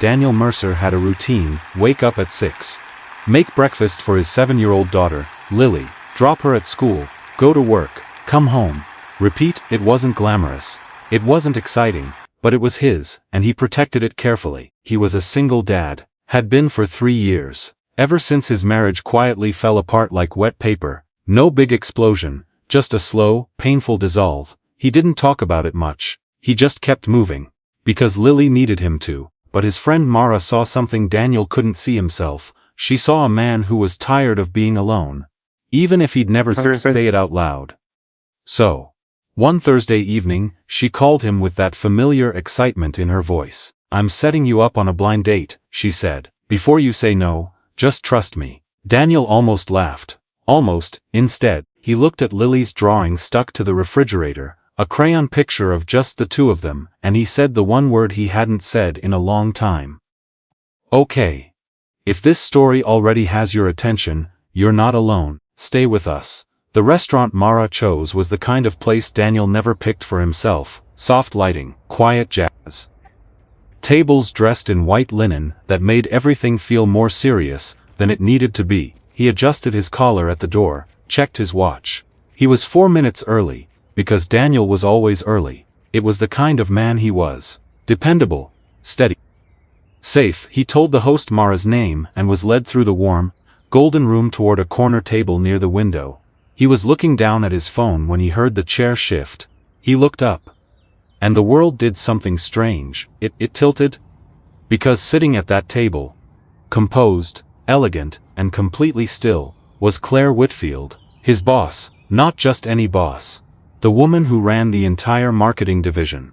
Daniel Mercer had a routine: wake up at 6. Make breakfast for his 7-year-old daughter, Lily, drop her at school, go to work, come home. Repeat. It wasn't glamorous. It wasn't exciting, but it was his, and he protected it carefully. He was a single dad, had been for 3 years. Ever since his marriage quietly fell apart like wet paper. No big explosion, just a slow, painful dissolve. He didn't talk about it much. He just kept moving. Because Lily needed him to. But his friend Mara saw something Daniel couldn't see himself. She saw a man who was tired of being alone. Even if he'd never say it out loud. So, one Thursday evening, she called him with that familiar excitement in her voice. "I'm setting you up on a blind date," she said. "Before you say no, just trust me." Daniel almost laughed. Almost. Instead, he looked at Lily's drawing stuck to the refrigerator, a crayon picture of just the two of them, and he said the one word he hadn't said in a long time. "Okay. If this story already has your attention, you're not alone. Stay with us." The restaurant Mara chose was the kind of place Daniel never picked for himself: soft lighting, quiet jazz. Tables dressed in white linen that made everything feel more serious than it needed to be. He adjusted his collar at the door, checked his watch. He was 4 minutes early, because Daniel was always early. It was the kind of man he was. Dependable, steady, safe. He told the host Mara's name and was led through the warm, golden room toward a corner table near the window. He was looking down at his phone when he heard the chair shift. He looked up. And the world did something strange. It tilted. Because sitting at that table, composed, elegant, and completely still, was Claire Whitfield, his boss. Not just any boss. The woman who ran the entire marketing division.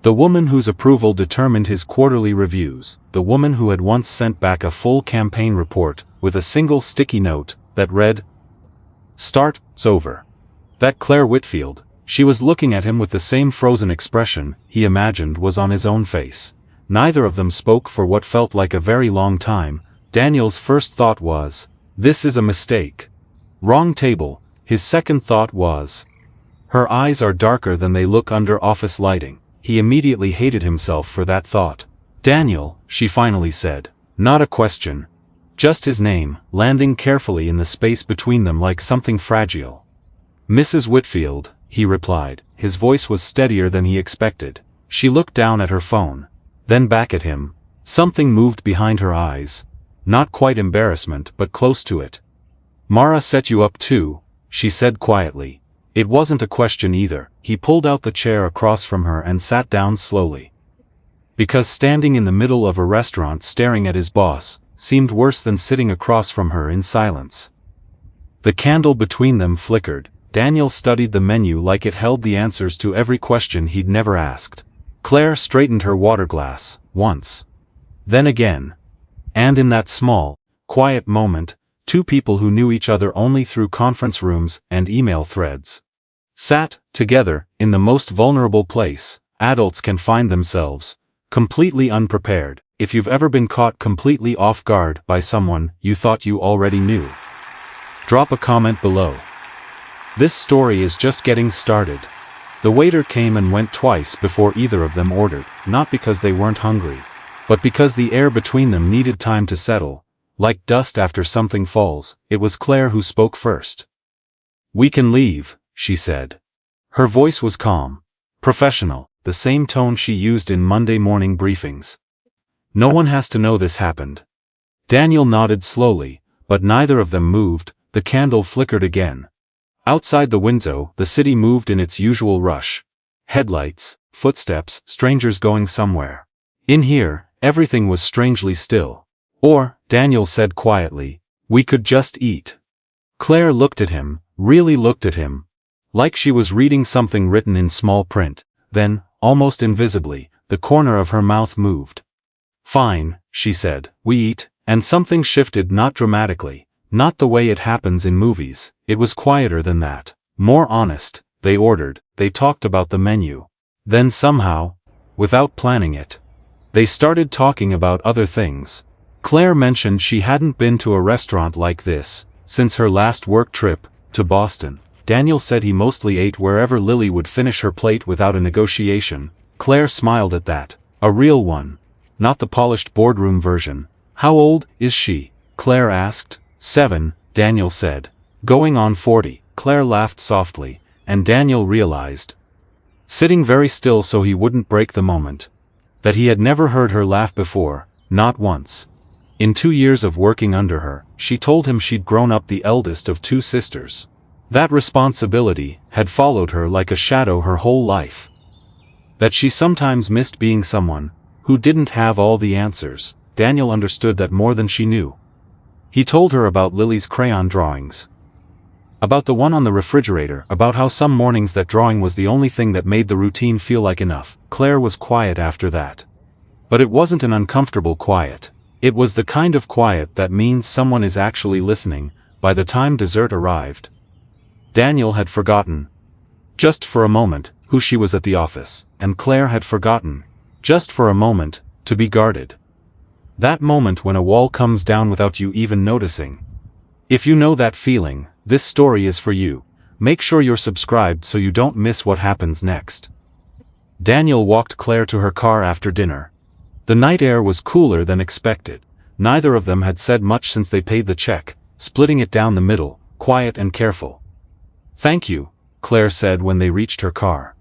The woman whose approval determined his quarterly reviews. The woman who had once sent back a full campaign report with a single sticky note that read, "Start's over." That Claire Whitfield. She was looking at him with the same frozen expression he imagined was on his own face. Neither of them spoke for what felt like a very long time. Daniel's first thought was, "This is a mistake. Wrong table." His second thought was, "Her eyes are darker than they look under office lighting." He immediately hated himself for that thought. "Daniel," she finally said. Not a question. Just his name, landing carefully in the space between them like something fragile. "Mrs. Whitfield," he replied. His voice was steadier than he expected. She looked down at her phone. Then back at him. Something moved behind her eyes. Not quite embarrassment, but close to it. "Mara set you up too," she said quietly. It wasn't a question either. He pulled out the chair across from her and sat down slowly. Because standing in the middle of a restaurant staring at his boss seemed worse than sitting across from her in silence. The candle between them flickered. Daniel studied the menu like it held the answers to every question he'd never asked. Claire straightened her water glass, once. Then again. And in that small, quiet moment, two people who knew each other only through conference rooms and email threads sat together in the most vulnerable place adults can find themselves, completely unprepared. If you've ever been caught completely off guard by someone you thought you already knew, drop a comment below. This story is just getting started. The waiter came and went twice before either of them ordered, not because they weren't hungry, but because the air between them needed time to settle. Like dust after something falls, it was Claire who spoke first. "We can leave," she said. Her voice was calm, professional, the same tone she used in Monday morning briefings. "No one has to know this happened." Daniel nodded slowly, but neither of them moved. The candle flickered again. Outside the window, the city moved in its usual rush. Headlights, footsteps, strangers going somewhere. In here, everything was strangely still. "Or," Daniel said quietly, "we could just eat." Claire looked at him, really looked at him. Like she was reading something written in small print. Then, almost invisibly, the corner of her mouth moved. "Fine," she said, "we eat," and something shifted, not dramatically. Not the way it happens in movies. It was quieter than that. More honest. They ordered. They talked about the menu. Then somehow, without planning it, they started talking about other things. Claire mentioned she hadn't been to a restaurant like this since her last work trip to Boston. Daniel said he mostly ate wherever Lily would finish her plate without a negotiation. Claire smiled at that. A real one. not the polished boardroom version. How old is she? Claire asked. 7, Daniel said. Going on 40, Claire laughed softly, and Daniel realized, sitting very still so he wouldn't break the moment, that he had never heard her laugh before, not once. In 2 years of working under her, she told him she'd grown up the eldest of 2 sisters. That responsibility had followed her like a shadow her whole life. That she sometimes missed being someone who didn't have all the answers. Daniel understood that more than she knew. He told her about Lily's crayon drawings. About the one on the refrigerator, about how some mornings that drawing was the only thing that made the routine feel like enough. Claire was quiet after that. But it wasn't an uncomfortable quiet. It was the kind of quiet that means someone is actually listening. By the time dessert arrived, Daniel had forgotten, just for a moment, who she was at the office, and Claire had forgotten, just for a moment, to be guarded. That moment when a wall comes down without you even noticing. If you know that feeling, this story is for you. Make sure you're subscribed so you don't miss what happens next. Daniel walked Claire to her car after dinner. The night air was cooler than expected. Neither of them had said much since they paid the check, splitting it down the middle, quiet and careful. Thank you, Claire said when they reached her car.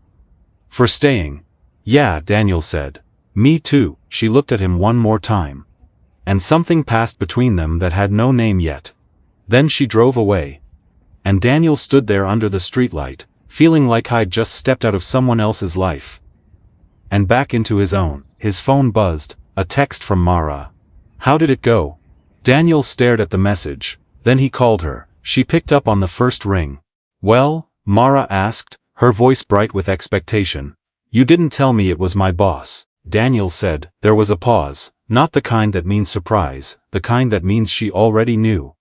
For staying. Yeah, Daniel said. Me too. She looked at him one more time. And something passed between them that had no name yet. Then she drove away. And Daniel stood there under the streetlight, feeling like I'd just stepped out of someone else's life and back into his own. His phone buzzed, a text from Mara. How did it go? Daniel stared at the message, then he called her. She picked up on the first ring. Well? Mara asked, her voice bright with expectation. You didn't tell me it was my boss. Daniel said. There was a pause, not the kind that means surprise, the kind that means she already knew.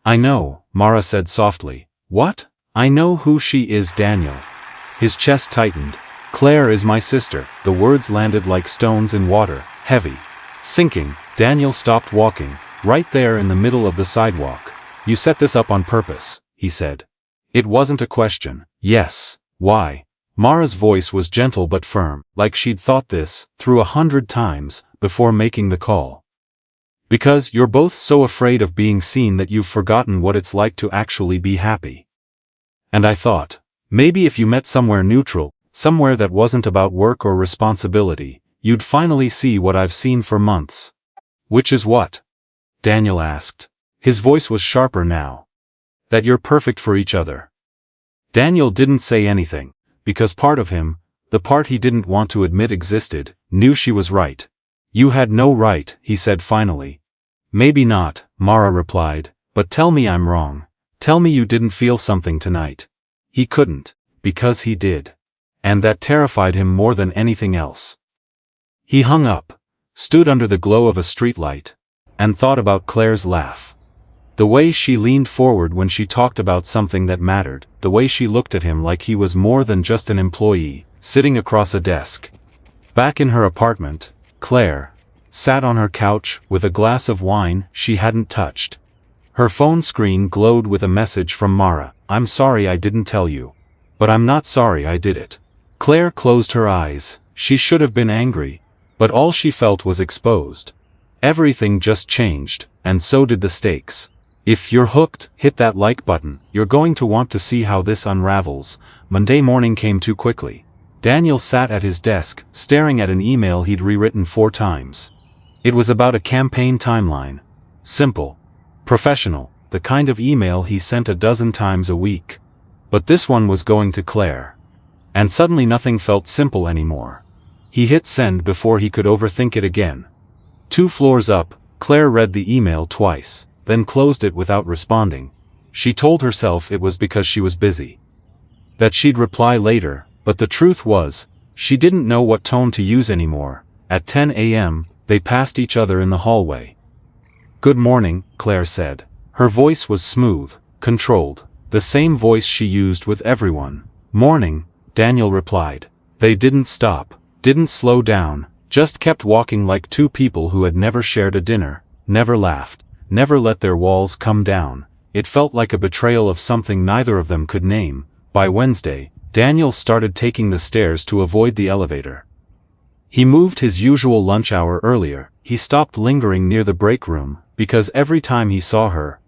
I know, Mara said softly. What? I know who she is, Daniel. His chest tightened. Claire is my sister. The words landed like stones in water, heavy, sinking. Daniel stopped walking, right there in the middle of the sidewalk. You set this up on purpose, he said. It wasn't a question. Yes. Why? Mara's voice was gentle but firm, like she'd thought this through 100 times before making the call. Because you're both so afraid of being seen that you've forgotten what it's like to actually be happy. And I thought, maybe if you met somewhere neutral, somewhere that wasn't about work or responsibility, you'd finally see what I've seen for months. Which is what? Daniel asked. His voice was sharper now. That you're perfect for each other. Daniel didn't say anything, because part of him, the part he didn't want to admit existed, knew she was right. You had no right, he said finally. Maybe not, Mara replied, but tell me I'm wrong. Tell me you didn't feel something tonight. He couldn't, because he did. And that terrified him more than anything else. He hung up, stood under the glow of a streetlight, and thought about Claire's laugh. The way she leaned forward when she talked about something that mattered, the way she looked at him like he was more than just an employee, sitting across a desk. Back in her apartment, Claire sat on her couch with a glass of wine she hadn't touched. Her phone screen glowed with a message from Mara. I'm sorry I didn't tell you. But I'm not sorry I did it. Claire closed her eyes. She should have been angry, but all she felt was exposed. Everything just changed, and so did the stakes. If you're hooked, hit that like button. You're going to want to see how this unravels. Monday morning came too quickly. Daniel sat at his desk, staring at an email he'd rewritten 4 times. It was about a campaign timeline. Simple. Professional. The kind of email he sent a dozen times a week. But this one was going to Claire. And suddenly nothing felt simple anymore. He hit send before he could overthink it again. 2 floors up, Claire read the email twice, then closed it without responding. She told herself it was because she was busy. That she'd reply later, but the truth was, she didn't know what tone to use anymore. At 10 a.m., they passed each other in the hallway. Good morning, Claire said. Her voice was smooth, controlled, the same voice she used with everyone. Morning, Daniel replied. They didn't stop, didn't slow down, just kept walking like 2 people who had never shared a dinner, never laughed, never let their walls come down. It felt like a betrayal of something neither of them could name. By Wednesday, Daniel started taking the stairs to avoid the elevator. He moved his usual lunch hour earlier. He stopped lingering near the break room, because every time he saw her,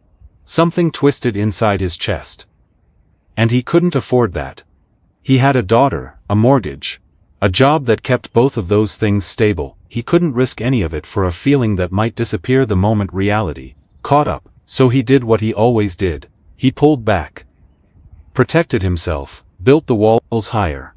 something twisted inside his chest. And he couldn't afford that. He had a daughter, a mortgage, a job that kept both of those things stable. He couldn't risk any of it for a feeling that might disappear the moment reality caught up. So he did what he always did. He pulled back, protected himself, built the walls higher.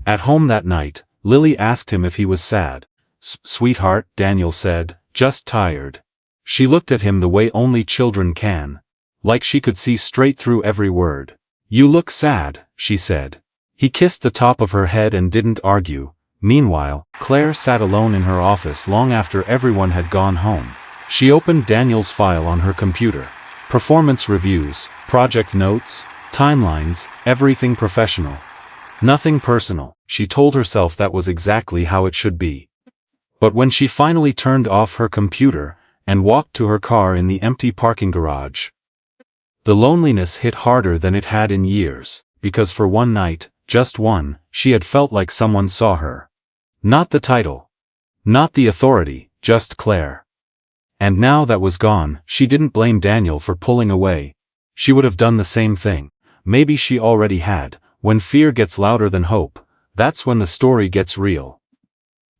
At home that night, Lily asked him if he was sad. Sweetheart, Daniel said, just tired. She looked at him the way only children can, like she could see straight through every word. You look sad, she said. He kissed the top of her head and didn't argue. Meanwhile, Claire sat alone in her office long after everyone had gone home. She opened Daniel's file on her computer. Performance reviews, project notes, timelines, everything professional. Nothing personal. She told herself that was exactly how it should be. But when she finally turned off her computer and walked to her car in the empty parking garage, the loneliness hit harder than it had in years, because for one night, just one, she had felt like someone saw her. Not the title. Not the authority, just Claire. And now that was gone, she didn't blame Daniel for pulling away. She would have done the same thing. Maybe she already had. When fear gets louder than hope, that's when the story gets real.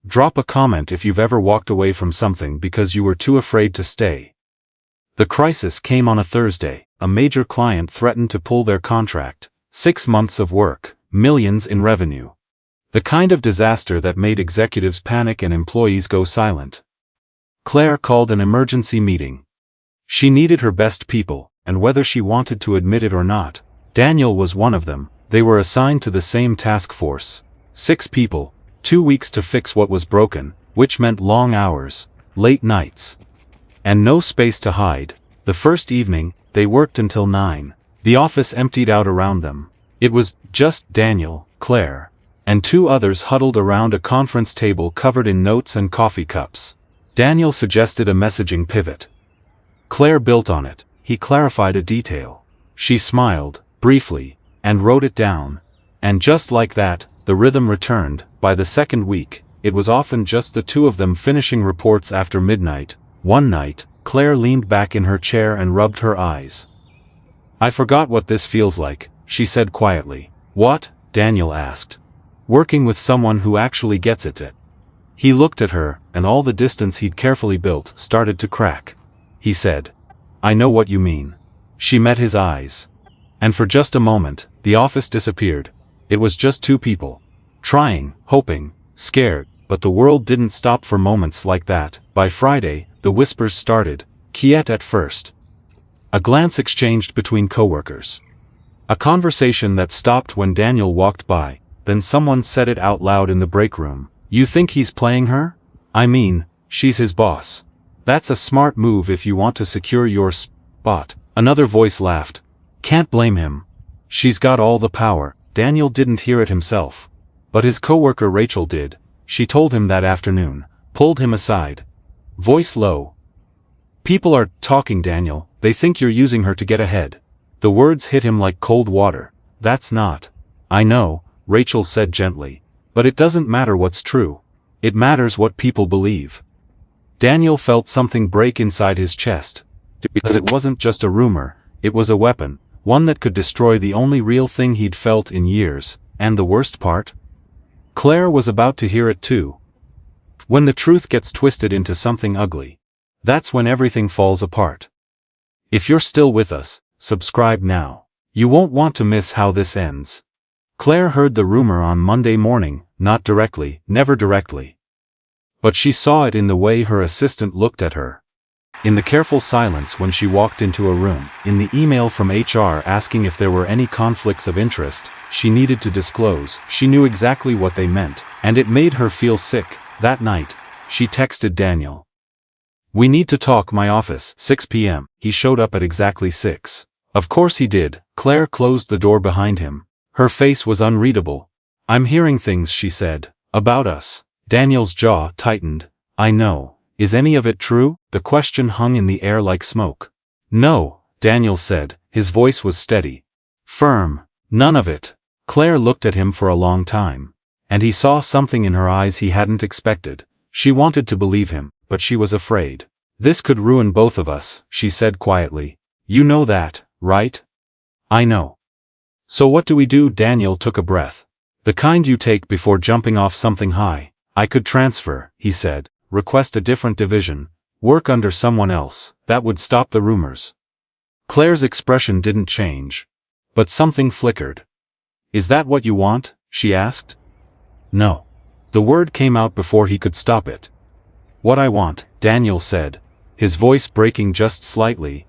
Drop a comment if you've ever walked away from something because you were too afraid to stay. The crisis came on a Thursday. A major client threatened to pull their contract. 6 months of work, millions in revenue. The kind of disaster that made executives panic and employees go silent. Claire called an emergency meeting. She needed her best people, and whether she wanted to admit it or not, Daniel was one of them. They were assigned to the same task force. 6 people, 2 weeks to fix what was broken, which meant long hours, late nights, and no space to hide. The first evening, they worked until 9. The office emptied out around them. It was just Daniel, Claire, and 2 others huddled around a conference table covered in notes and coffee cups. Daniel suggested a messaging pivot. Claire built on it. He clarified a detail. She smiled, briefly, and wrote it down. And just like that, the rhythm returned. By the second week, it was often just the 2 of them finishing reports after midnight. One night, Claire leaned back in her chair and rubbed her eyes. I forgot what this feels like, she said quietly. What? Daniel asked. Working with someone who actually gets it. He looked at her, and all the distance he'd carefully built started to crack. He said, I know what you mean. She met his eyes. And for just a moment, the office disappeared. It was just 2 people. Trying, hoping, scared, but the world didn't stop for moments like that. By Friday, the whispers started, quiet at first. A glance exchanged between coworkers. A conversation that stopped when Daniel walked by, then someone said it out loud in the break room. You think he's playing her? I mean, she's his boss. That's a smart move if you want to secure your spot. Another voice laughed. Can't blame him. She's got all the power. Daniel didn't hear it himself. But his coworker Rachel did. She told him that afternoon, pulled him aside. Voice low. People are talking, Daniel. They think you're using her to get ahead. The words hit him like cold water. That's not. I know, Rachel said gently. But it doesn't matter what's true. It matters what people believe. Daniel felt something break inside his chest. Because it wasn't just a rumor, it was a weapon, one that could destroy the only real thing he'd felt in years. And the worst part? Claire was about to hear it too. When the truth gets twisted into something ugly, that's when everything falls apart. If you're still with us, subscribe now. You won't want to miss how this ends. Claire heard the rumor on Monday morning, not directly, never directly. But she saw it in the way her assistant looked at her. In the careful silence when she walked into a room, in the email from HR asking if there were any conflicts of interest she needed to disclose. She knew exactly what they meant, and it made her feel sick. That night, she texted Daniel. We need to talk, my office, 6 p.m. He showed up at exactly 6. Of course he did. Claire closed the door behind him. Her face was unreadable. I'm hearing things, she said, about us. Daniel's jaw tightened. I know. Is any of it true? The question hung in the air like smoke. No, Daniel said. His voice was steady. Firm. None of it. Claire looked at him for a long time. And he saw something in her eyes he hadn't expected. She wanted to believe him, but she was afraid. "This could ruin both of us," she said quietly. "You know that, right?" "I know." "So what do we do?" Daniel took a breath. "The kind you take before jumping off something high." "I could transfer," he said, "request a different division, work under someone else. That would stop the rumors." Claire's expression didn't change. But something flickered. "Is that what you want?" she asked. "No." The word came out before he could stop it. "What I want," Daniel said, his voice breaking just slightly,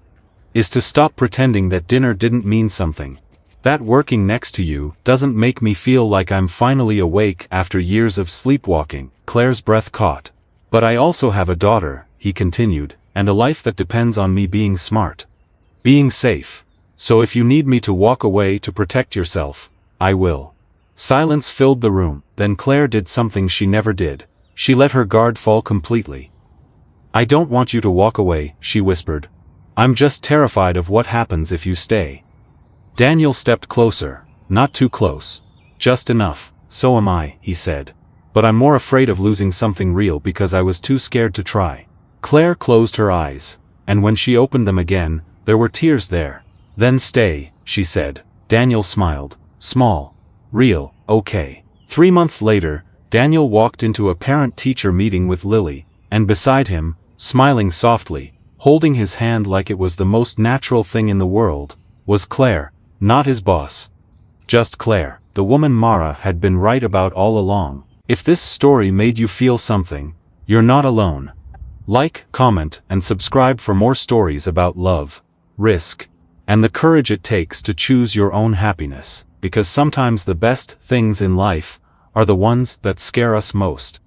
"is to stop pretending that dinner didn't mean something. That working next to you doesn't make me feel like I'm finally awake after years of sleepwalking." Claire's breath caught. "But I also have a daughter," he continued, "and a life that depends on me being smart. Being safe. So if you need me to walk away to protect yourself, I will." Silence filled the room, then Claire did something she never did. She let her guard fall completely. "I don't want you to walk away," she whispered. "I'm just terrified of what happens if you stay." Daniel stepped closer, not too close. "Just enough." "So am I," he said. "But I'm more afraid of losing something real because I was too scared to try." Claire closed her eyes, and when she opened them again, there were tears there. "Then stay," she said. Daniel smiled. "Small. Real. Okay." 3 months later, Daniel walked into a parent-teacher meeting with Lily, and beside him, smiling softly, holding his hand like it was the most natural thing in the world, was Claire, not his boss. Just Claire. The woman Mara had been right about all along. If this story made you feel something, you're not alone. Like, comment, and subscribe for more stories about love, risk, and the courage it takes to choose your own happiness, because sometimes the best things in life are the ones that scare us most.